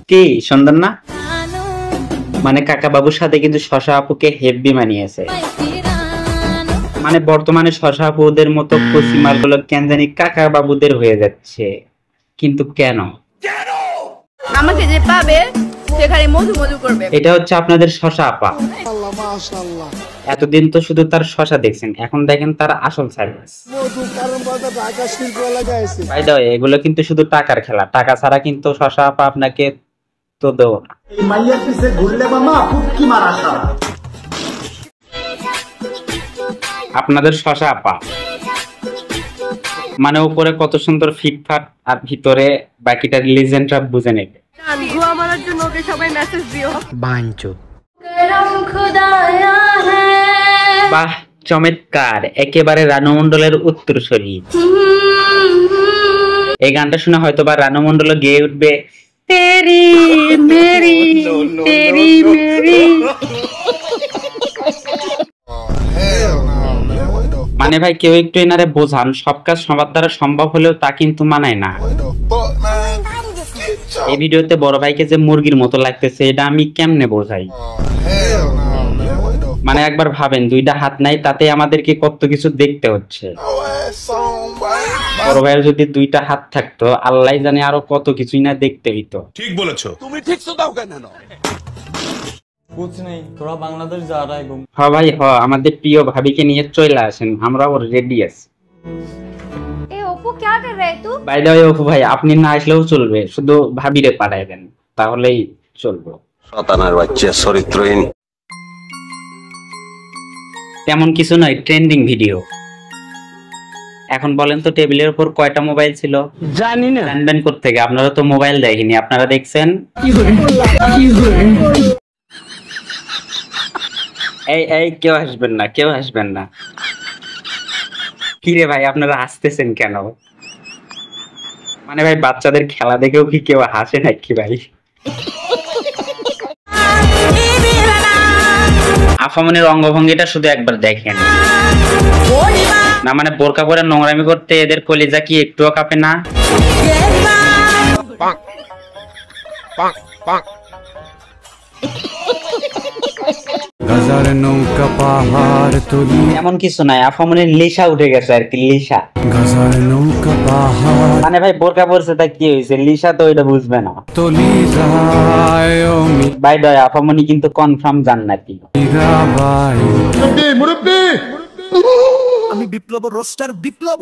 কি সুন্দর না? মানে কাকা বাবুর সাথে কিন্তু শশা আপুকে হেভি মানিয়েছে। মানে বর্তমানে শশা আপুদের মতো কচি মালগুলো কেন জানি কাকা বাবুদের হয়ে যাচ্ছে, কিন্তু কেন? আমাকে যে পাবে সে খালি মধু মধু করবে। এটা হচ্ছে আপনাদের শশা আপা। এতদিন তো শুধু তার শশা দেখছেন, এখন দেখেন তার আসল সার্ভিস। ভাই দাও, এগুলো কিন্তু শুধু টাকার খেলা, টাকা ছাড়া কিন্তু শশা আপা আপনাকে তো দেব না। আপনাদের শশা আপা মানে উপরে কত সুন্দর ফিটফাট আর ভিতরে বাকিটা লিজেন্ডরা বুঝে নেবে। ধোয়া মারার জন্য ওকে সবাই মেসেজ দিও। বাঞ্চুত। বাহ চমৎকার, একেবারে রানু মণ্ডলের উত্তরসূরি। এই গানটা শুনে হয়তো বা রানু মণ্ডল গেয়ে উঠবে তেরি মেরি তেরি মেরি। মানে ভাই কেউ একটু এনারে বোঝান, সব কাজ সবার দ্বারা সম্ভব হলেও তা কিন্তু মানায় না। এই ভিডিওতে বড় ভাইকে যে মুরগির মতো লাগতেছে এটা আমি কেমনে বোঝাই? মানে একবার ভাবেন, দুইটা হাত নাই তাতে আমাদেরকে কত কিছু দেখতে হচ্ছে। বড় ভাইয়ের যদি দুইটা হাত থাকতো আল্লাহ জানে আরো কত কিছুই না দেখতে হইতো। ঠিক বলেছো তুমি, ঠিক তো দাও কেন? कुछ नहीं, थोड़ा बांग्लादेश जा रहा है घूम। हाँ भाई हाँ, আমাদের প্রিয় ভাবিকে নিয়ে চলে আসেন, আমরাও রেডি আছি। এ অপু क्या कर रहा है तू? বাই দ্য ওয়ে অপু ভাই, আপনি না আসলেও চলবে, শুধু ভাবিরে পাঠায় দেন তাহলেই চলবে। শয়তানের বাচ্চা চরিত্রহীন। তেমন কিছু নয়, ট্রেন্ডিং ভিডিও। এখন বলেন তো টেবিলের উপর কয়টা মোবাইল ছিল? জানি না। জানবেন কোত্থেকে? আপনারা তো মোবাইল দেখেনি, আপনারা দেখছেন। এই এই কেউ হাসবেন না, কেউ হাসবেন না। কি রে ভাই আপনারা হাসতেছেন কেন? মানে ভাই বাচ্চাদের খেলা দেখেও কি কেউ হাসে নাকি ভাই? আফামনির অঙ্গভঙ্গিটা শুধু একবার দেখেন না, মানে বোরকা পরে নোংরামি করতে এদের কলিজা কি একটুও কাঁপে না? এমন কিছু নাই, আফামনির লিসা উঠে গেছে আর কি, লিসা। মানে ভাই বোরকা পরছে তা কি হয়েছে, লিসা তো এটা বুঝবে না। বাই দয় আফামনি কিন্তু কনফার্ম জান্নাতি। আমি বিপ্লব রোস্টার বিপ্লব।